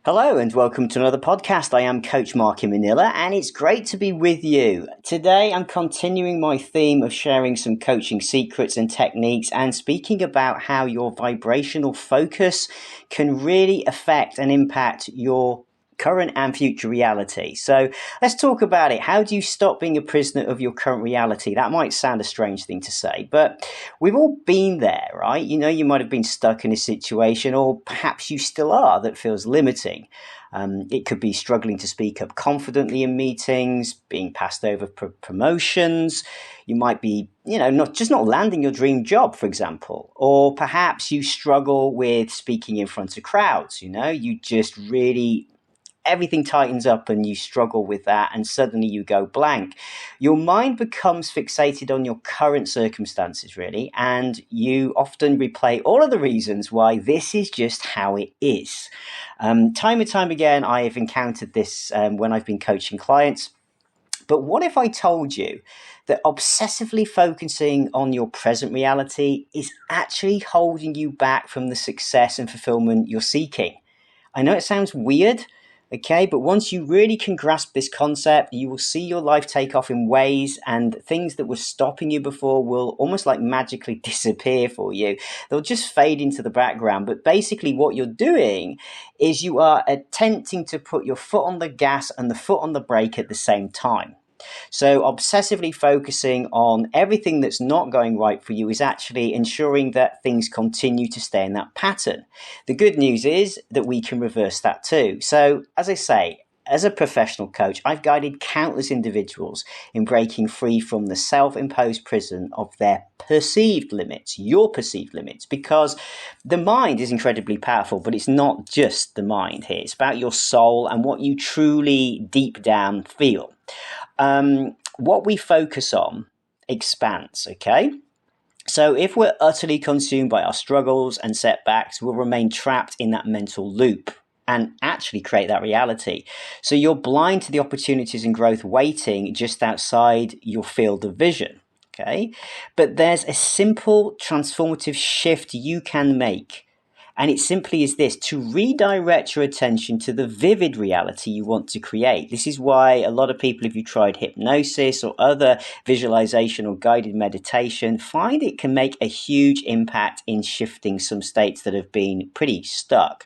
Hello and welcome to another podcast. I am Coach Mark in Manila and it's great to be with you. Today I'm continuing my theme of sharing some coaching secrets and techniques and speaking about how your vibrational focus can really affect and impact your current and future reality. So let's talk about it. How do you stop being a prisoner of your current reality? That might sound a strange thing to say, but we've all been there, right? You might have been stuck in a situation, or perhaps you still are, that feels limiting. It could be struggling to speak up confidently in meetings, being passed over for promotions. You might be, not landing your dream job, for example. Or perhaps you struggle with speaking in front of crowds. You just really everything tightens up and you struggle with that and suddenly you go blank. Your mind becomes fixated on your current circumstances, really, and you often replay all of the reasons why this is just how it is. Time and time again, I have encountered this when I've been coaching clients. But what if I told you that obsessively focusing on your present reality is actually holding you back from the success and fulfillment you're seeking? I know it sounds weird, okay, but once you really can grasp this concept, you will see your life take off in ways, and things that were stopping you before will almost like magically disappear for you. They'll just fade into the background. But basically what you're doing is you are attempting to put your foot on the gas and the foot on the brake at the same time. So obsessively focusing on everything that's not going right for you is actually ensuring that things continue to stay in that pattern. The good news is that we can reverse that too. So as I say, as a professional coach, I've guided countless individuals in breaking free from the self-imposed prison of their perceived limits, your perceived limits, because the mind is incredibly powerful, but it's not just the mind here. It's about your soul and what you truly deep down feel. What we focus on expands, okay? So if we're utterly consumed by our struggles and setbacks, we'll remain trapped in that mental loop and actually create that reality. So you're blind to the opportunities and growth waiting just outside your field of vision, okay? But there's a simple transformative shift you can make. And it simply is this: to redirect your attention to the vivid reality you want to create. This is why a lot of people, if you tried hypnosis or other visualization or guided meditation, find it can make a huge impact in shifting some states that have been pretty stuck.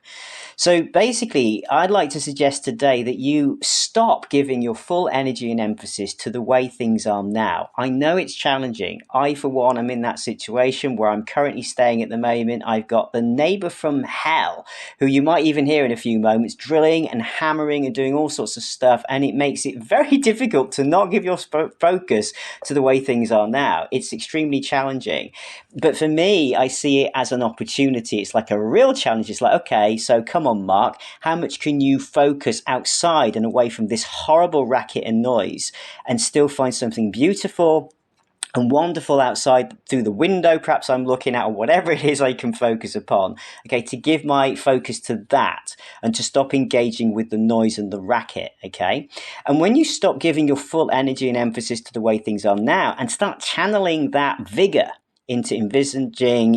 So basically, I'd like to suggest today that you stop giving your full energy and emphasis to the way things are now. I know it's challenging. I, for one, am in that situation where I'm currently staying at the moment. I've got the neighbor from hell, who you might even hear in a few moments, drilling and hammering and doing all sorts of stuff, and it makes it very difficult to not give your focus to the way things are now. It's extremely challenging. But for me, I see it as an opportunity. It's like a real challenge. It's like, okay, so come on, Mark, how much can you focus outside and away from this horrible racket and noise and still find something beautiful and wonderful outside through the window perhaps I'm looking at, or whatever it is I can focus upon, okay, to give my focus to that and to stop engaging with the noise and the racket, okay? And when you stop giving your full energy and emphasis to the way things are now and start channeling that vigor into envisaging,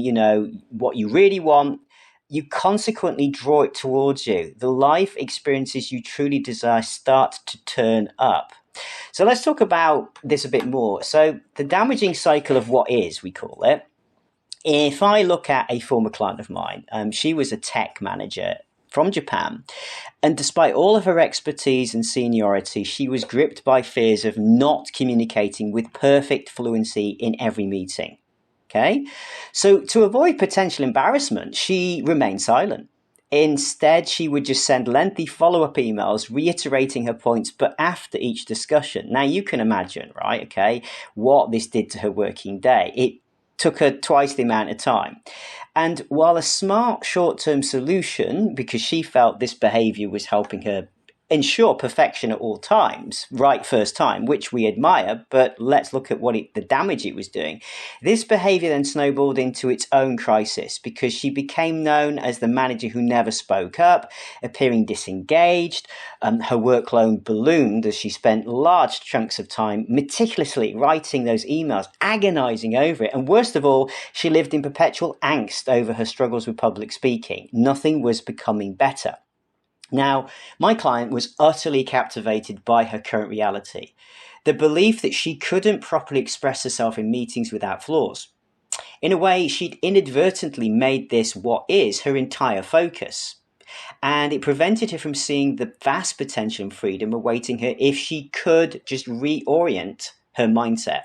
what you really want, you consequently draw it towards you. The life experiences you truly desire start to turn up. So let's talk about this a bit more. So the damaging cycle of what is, we call it. If I look at a former client of mine, she was a tech manager from Japan. And despite all of her expertise and seniority, she was gripped by fears of not communicating with perfect fluency in every meeting. Okay, so to avoid potential embarrassment, she remained silent. Instead, she would just send lengthy follow-up emails reiterating her points, but after each discussion. Now, you can imagine, right, okay, what this did to her working day. It took her twice the amount of time. And while a smart short-term solution, because she felt this behavior was helping her ensure perfection at all times, right first time, which we admire, but let's look at the damage it was doing. This behavior then snowballed into its own crisis because she became known as the manager who never spoke up, appearing disengaged. Her workload ballooned as she spent large chunks of time meticulously writing those emails, agonizing over it. And worst of all, she lived in perpetual angst over her struggles with public speaking. Nothing was becoming better. Now, my client was utterly captivated by her current reality, the belief that she couldn't properly express herself in meetings without flaws. In a way, she'd inadvertently made this what is her entire focus. And it prevented her from seeing the vast potential and freedom awaiting her if she could just reorient her mindset.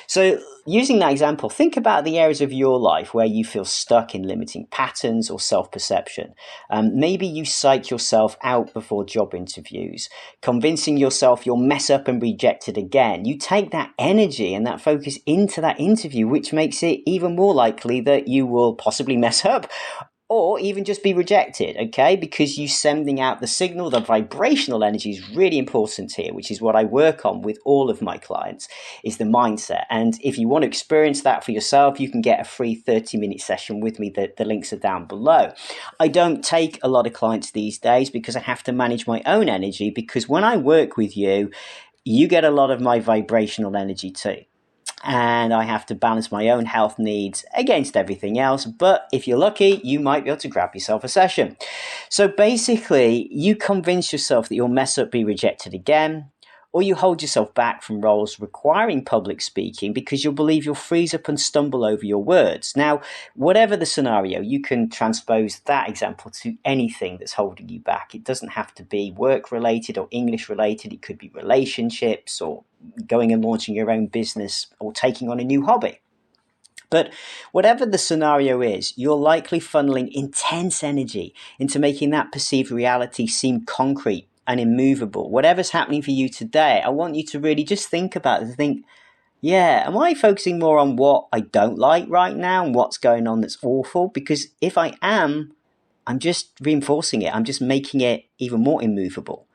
So, using that example, think about the areas of your life where you feel stuck in limiting patterns or self perception. Maybe you psych yourself out before job interviews, convincing yourself you'll mess up and rejected again. You take that energy and that focus into that interview, which makes it even more likely that you will possibly mess up or even just be rejected, okay? Because you sending out the signal, the vibrational energy is really important here, which is what I work on with all of my clients, is the mindset. And if you want to experience that for yourself, you can get a free 30-minute session with me. The links are down below. I don't take a lot of clients these days because I have to manage my own energy, because when I work with you, you get a lot of my vibrational energy too. And I have to balance my own health needs against everything else. But if you're lucky, you might be able to grab yourself a session. So basically, you convince yourself that you'll mess up, be rejected again, or you hold yourself back from roles requiring public speaking because you'll believe you'll freeze up and stumble over your words. Now, whatever the scenario, you can transpose that example to anything that's holding you back. It doesn't have to be work related or English related. It could be relationships or going and launching your own business or taking on a new hobby. But whatever the scenario is, you're likely funneling intense energy into making that perceived reality seem concrete and immovable. Whatever's happening for you today, I want you to really just think about it and think, yeah, am I focusing more on what I don't like right now and what's going on that's awful? Because if I am, I'm just reinforcing it. I'm just making it even more immovable.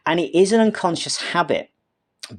And it is an unconscious habit,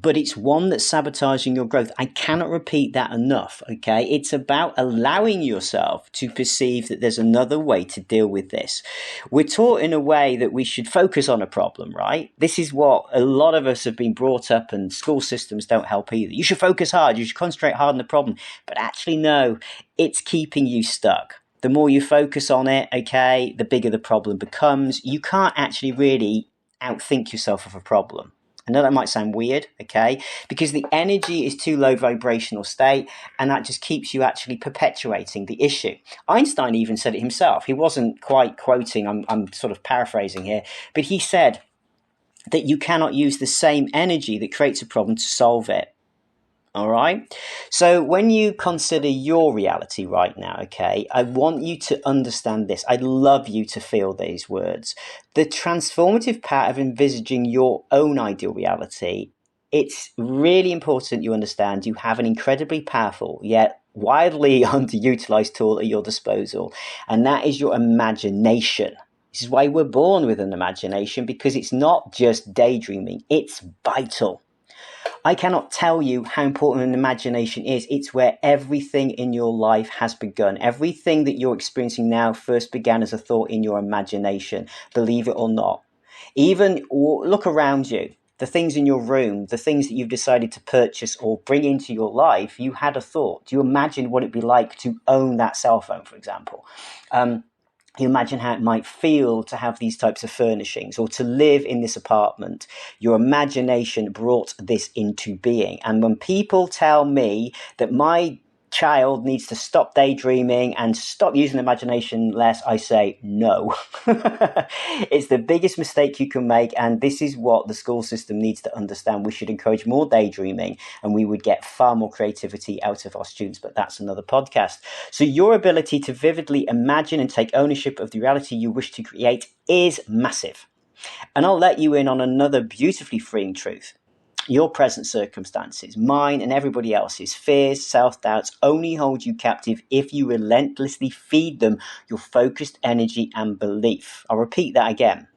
but it's one that's sabotaging your growth. I cannot repeat that enough, okay? It's about allowing yourself to perceive that there's another way to deal with this. We're taught in a way that we should focus on a problem, right? This is what a lot of us have been brought up, and school systems don't help either. You should focus hard, you should concentrate hard on the problem. But actually, no, it's keeping you stuck. The more you focus on it, okay, the bigger the problem becomes. You can't actually really outthink yourself of a problem. I know that might sound weird, okay, because the energy is too low vibrational state, and that just keeps you actually perpetuating the issue. Einstein even said it himself. He wasn't quite quoting, I'm sort of paraphrasing here, but he said that you cannot use the same energy that creates a problem to solve it. All right. So when you consider your reality right now, okay, I want you to understand this. I'd love you to feel these words. The transformative power of envisaging your own ideal reality. It's really important you understand you have an incredibly powerful yet widely underutilized tool at your disposal, and that is your imagination. This is why we're born with an imagination, because it's not just daydreaming, it's vital. I cannot tell you how important an imagination is. It's where everything in your life has begun. Everything that you're experiencing now first began as a thought in your imagination, believe it or not. Even look around you. The things in your room, the things that you've decided to purchase or bring into your life, you had a thought. You imagined what it'd be like to own that cell phone, for example. You imagine how it might feel to have these types of furnishings or to live in this apartment. Your imagination brought this into being. And when people tell me that my child needs to stop daydreaming and stop using imagination less, I say no. It's the biggest mistake you can make, and this is what the school system needs to understand. We should encourage more daydreaming, and we would get far more creativity out of our students, but that's another podcast. So your ability to vividly imagine and take ownership of the reality you wish to create is massive. And I'll let you in on another beautifully freeing truth. Your present circumstances, mine and everybody else's fears, self-doubts only hold you captive if you relentlessly feed them your focused energy and belief. I'll repeat that again.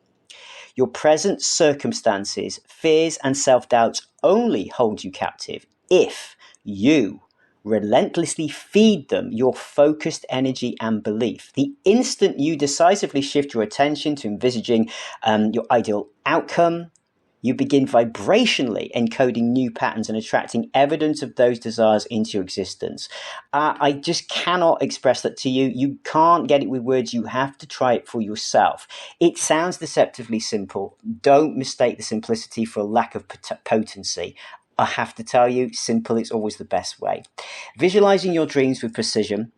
Your present circumstances, fears and self-doubts only hold you captive if you relentlessly feed them your focused energy and belief. The instant you decisively shift your attention to envisaging your ideal outcome, You begin vibrationally encoding new patterns and attracting evidence of those desires into your existence. I just cannot express that to you. You can't get it with words. You have to try it for yourself. It sounds deceptively simple. Don't mistake the simplicity for a lack of potency. I have to tell you, simple is always the best way. Visualizing your dreams with precision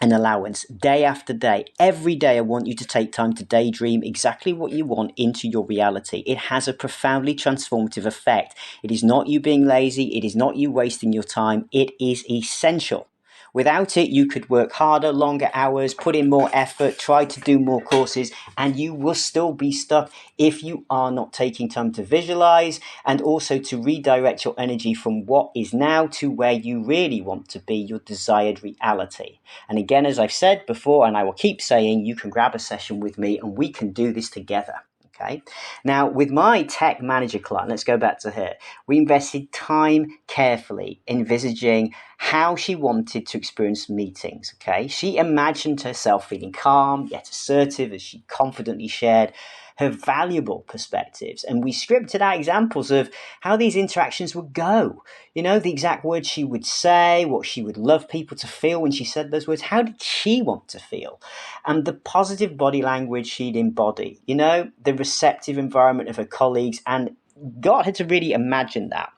and allowance day after day. Every day I want you to take time to daydream exactly what you want into your reality. It has a profoundly transformative effect. It is not you being lazy. It is not you wasting your time. It is essential. Without it, you could work harder, longer hours, put in more effort, try to do more courses, and you will still be stuck if you are not taking time to visualize and also to redirect your energy from what is now to where you really want to be, your desired reality. And again, as I've said before, and I will keep saying, you can grab a session with me and we can do this together. Okay. Now, with my tech manager client, let's go back to her. We invested time carefully envisaging how she wanted to experience meetings. Okay. She imagined herself feeling calm, yet assertive, as she confidently shared her valuable perspectives. And we scripted out examples of how these interactions would go. You know, the exact words she would say, what she would love people to feel when she said those words. How did she want to feel? And the positive body language she'd embody, you know, the receptive environment of her colleagues, and got her to really imagine that.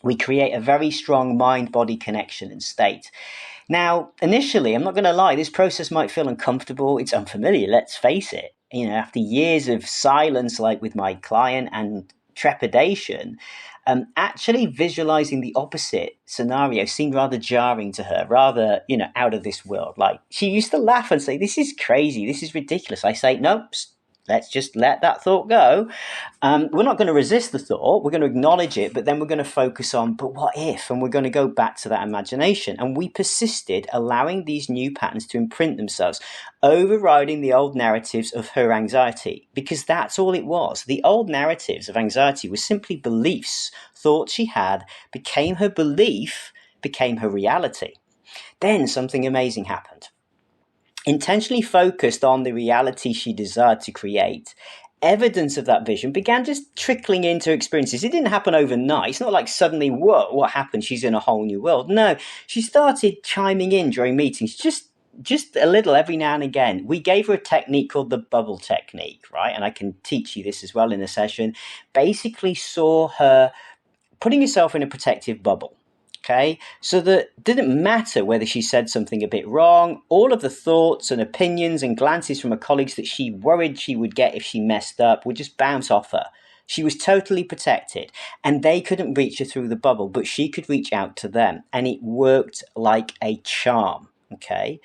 We create a very strong mind-body connection and state. Now, initially, I'm not going to lie, this process might feel uncomfortable. It's unfamiliar, let's face it. You know, after years of silence, like with my client, and trepidation, actually visualizing the opposite scenario seemed rather jarring to her, rather, you know, out of this world. Like, she used to laugh and say, this is crazy, this is ridiculous. I say, nope, let's just let that thought go. We're not going to resist the thought. We're going to acknowledge it, but then we're going to focus on, but what if? And we're going to go back to that imagination. And we persisted, allowing these new patterns to imprint themselves, overriding the old narratives of her anxiety, because that's all it was. The old narratives of anxiety were simply beliefs. Thoughts she had became her belief, became her reality. Then something amazing happened. Intentionally focused on the reality she desired to create, evidence of that vision began just trickling into experiences. It didn't happen overnight. It's not like suddenly, whoa, what happened? She's in a whole new world. No, she started chiming in during meetings, just a little every now and again. We gave her a technique called the bubble technique, right? And I can teach you this as well in a session. Basically saw her putting herself in a protective bubble. Okay, so that it didn't matter whether she said something a bit wrong. All of the thoughts and opinions and glances from her colleagues that she worried she would get if she messed up would just bounce off her. She was totally protected, and they couldn't reach her through the bubble, but she could reach out to them, and it worked like a charm. Okay,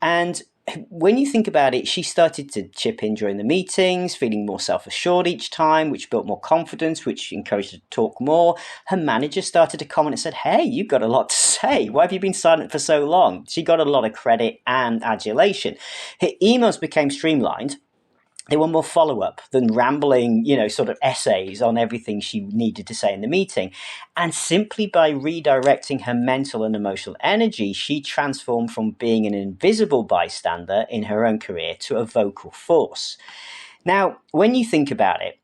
and when you think about it, she started to chip in during the meetings, feeling more self-assured each time, which built more confidence, which encouraged her to talk more. Her manager started to comment and said, hey, you've got a lot to say. Why have you been silent for so long? She got a lot of credit and adulation. Her emails became streamlined. They were more follow-up than rambling, you know, sort of essays on everything she needed to say in the meeting. And simply by redirecting her mental and emotional energy, she transformed from being an invisible bystander in her own career to a vocal force. Now, when you think about it,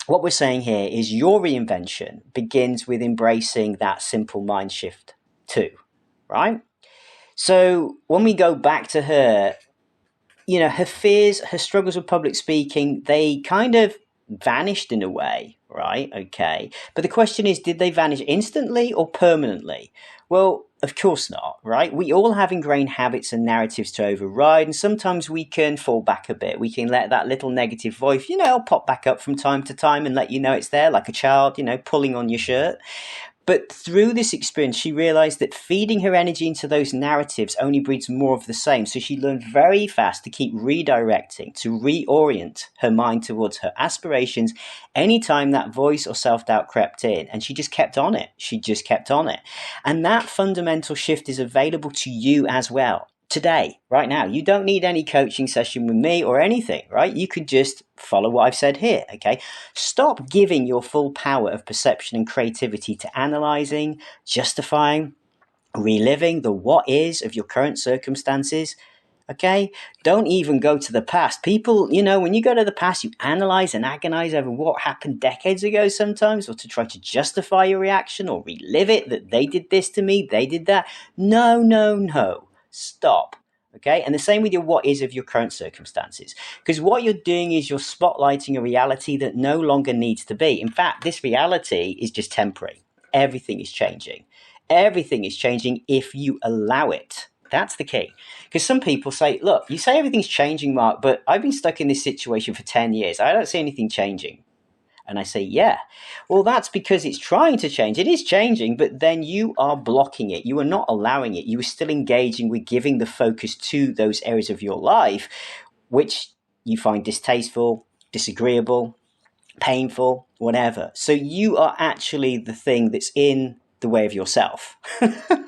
what we're saying here is your reinvention begins with embracing that simple mind shift too, right? So when we go back to her, you know, her fears, her struggles with public speaking, they kind of vanished in a way, right? Okay. But the question is, did they vanish instantly or permanently? Well, of course not, right? We all have ingrained habits and narratives to override, and sometimes we can fall back a bit. We can let that little negative voice, you know, pop back up from time to time and let you know it's there, like a child, you know, pulling on your shirt. But through this experience, she realized that feeding her energy into those narratives only breeds more of the same. So she learned very fast to keep redirecting, to reorient her mind towards her aspirations anytime that voice or self-doubt crept in. And she just kept on it. She just kept on it. And that fundamental shift is available to you as well. Today, right now, you don't need any coaching session with me or anything, right? You could just follow what I've said here, okay? Stop giving your full power of perception and creativity to analyzing, justifying, reliving the what is of your current circumstances. Okay, don't even go to the past. People, when you go to the past, you analyze and agonize over what happened decades ago sometimes, or to try to justify your reaction or relive it, that they did this to me, they did that. No, no, no. Stop. Okay, and the same with your what is of your current circumstances. Because what you're doing is you're spotlighting a reality that no longer needs to be. In fact, this reality is just temporary. Everything is changing. Everything is changing if you allow it. That's the key. Because some people say, look, you say everything's changing, Mark, but I've been stuck in this situation for 10 years. I don't see anything changing. And I say, yeah, well, that's because it's trying to change. It is changing, but then you are blocking it. You are not allowing it. You are still engaging with giving the focus to those areas of your life, which you find distasteful, disagreeable, painful, whatever. So you are actually the thing that's in the way of yourself.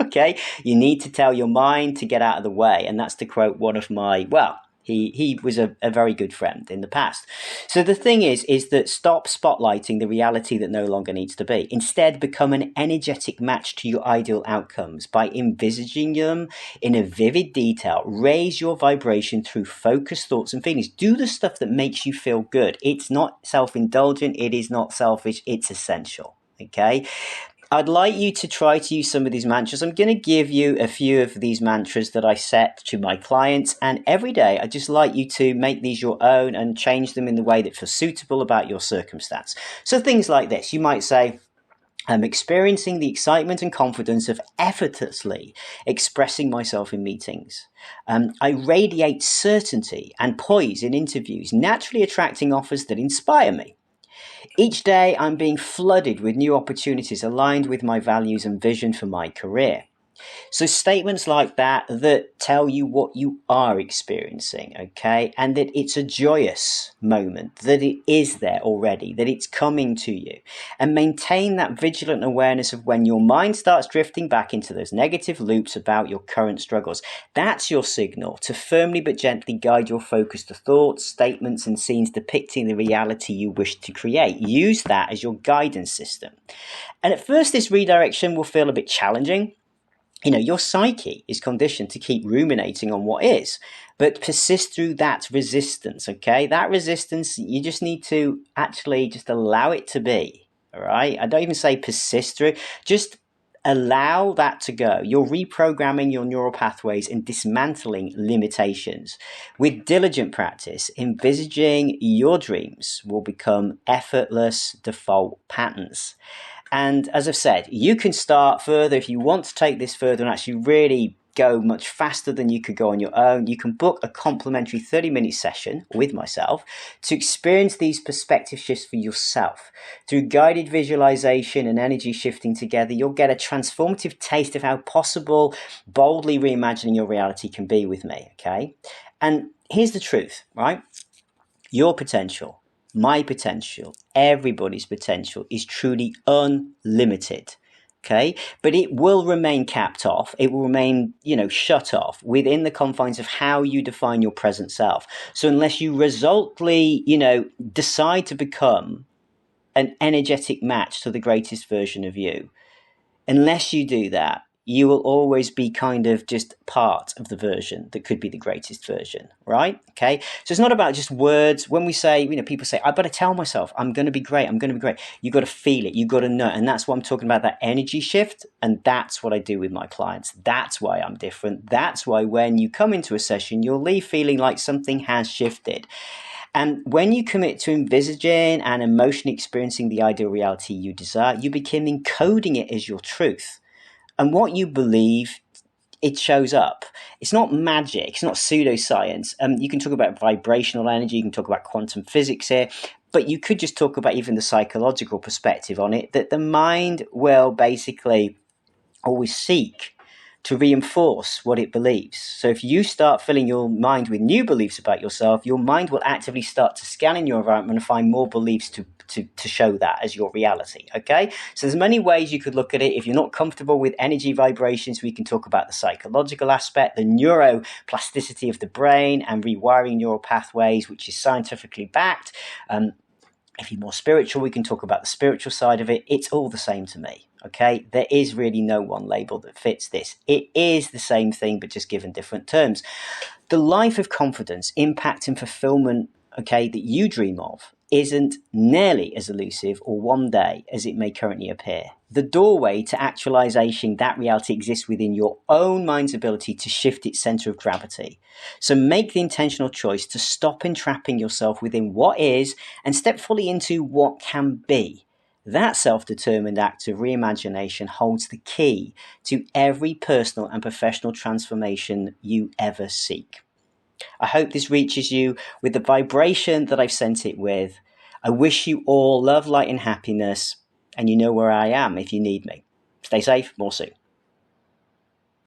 Okay, you need to tell your mind to get out of the way, and that's to quote one of my, he was a very good friend in the past. So the thing is that stop spotlighting the reality that no longer needs to be. Instead, become an energetic match to your ideal outcomes by envisaging them in a vivid detail. Raise your vibration through focused thoughts and feelings. Do the stuff that makes you feel good. It's not self-indulgent. It is not selfish. It's essential. Okay. I'd like you to try to use some of these mantras. I'm going to give you a few of these mantras that I set to my clients. And every day, I'd just like you to make these your own and change them in the way that feels suitable about your circumstance. So things like this. You might say, I'm experiencing the excitement and confidence of effortlessly expressing myself in meetings. I radiate certainty and poise in interviews, naturally attracting offers that inspire me. Each day, I'm being flooded with new opportunities aligned with my values and vision for my career. So statements like that tell you what you are experiencing, okay? And that it's a joyous moment, that it is there already, that it's coming to you. And maintain that vigilant awareness of when your mind starts drifting back into those negative loops about your current struggles. That's your signal to firmly but gently guide your focus to thoughts, statements, and scenes depicting the reality you wish to create. Use that as your guidance system. And at first, this redirection will feel a bit challenging. Your psyche is conditioned to keep ruminating on what is, but persist through that resistance, okay? That resistance, you just need to actually just allow it to be, all right? I don't even say persist through, just allow that to go. You're reprogramming your neural pathways and dismantling limitations. With diligent practice, envisaging your dreams will become effortless default patterns. And as I've said, you can start further if you want to take this further and actually really go much faster than you could go on your own. You can book a complimentary 30-minute session with myself to experience these perspective shifts for yourself. Through guided visualization and energy shifting together, you'll get a transformative taste of how possible boldly reimagining your reality can be with me, okay? And here's the truth, right? Your potential, my potential, everybody's potential is truly unlimited. Okay, but it will remain capped off. It will remain, shut off within the confines of how you define your present self. So unless you resolutely, decide to become an energetic match to the greatest version of you, unless you do that, you will always be kind of just part of the version that could be the greatest version, right? Okay. So it's not about just words. When we say, people say, I've got to tell myself, I'm going to be great. I'm going to be great. You got to feel it. You got to know. And that's what I'm talking about, that energy shift. And that's what I do with my clients. That's why I'm different. That's why when you come into a session, you'll leave feeling like something has shifted. And when you commit to envisaging and emotionally experiencing the ideal reality you desire, you begin encoding it as your truth. And what you believe, it shows up. It's not magic. It's not pseudoscience. You can talk about vibrational energy. You can talk about quantum physics here. But you could just talk about even the psychological perspective on it, that the mind will basically always seek to reinforce what it believes. So if you start filling your mind with new beliefs about yourself, your mind will actively start to scan in your environment and find more beliefs to show that as your reality, okay? So there's many ways you could look at it. If you're not comfortable with energy vibrations, we can talk about the psychological aspect, the neuroplasticity of the brain and rewiring neural pathways, which is scientifically backed. If you're more spiritual, we can talk about the spiritual side of it. It's all the same to me. Okay, there is really no one label that fits this. It is the same thing, but just given different terms. The life of confidence, impact, and fulfillment, okay, that you dream of isn't nearly as elusive or one day as it may currently appear. The doorway to actualization, that reality exists within your own mind's ability to shift its center of gravity. So make the intentional choice to stop entrapping yourself within what is and step fully into what can be. That self-determined act of reimagination holds the key to every personal and professional transformation you ever seek. I hope this reaches you with the vibration that I've sent it with. I wish you all love, light, and happiness, and you know where I am if you need me. Stay safe, more soon.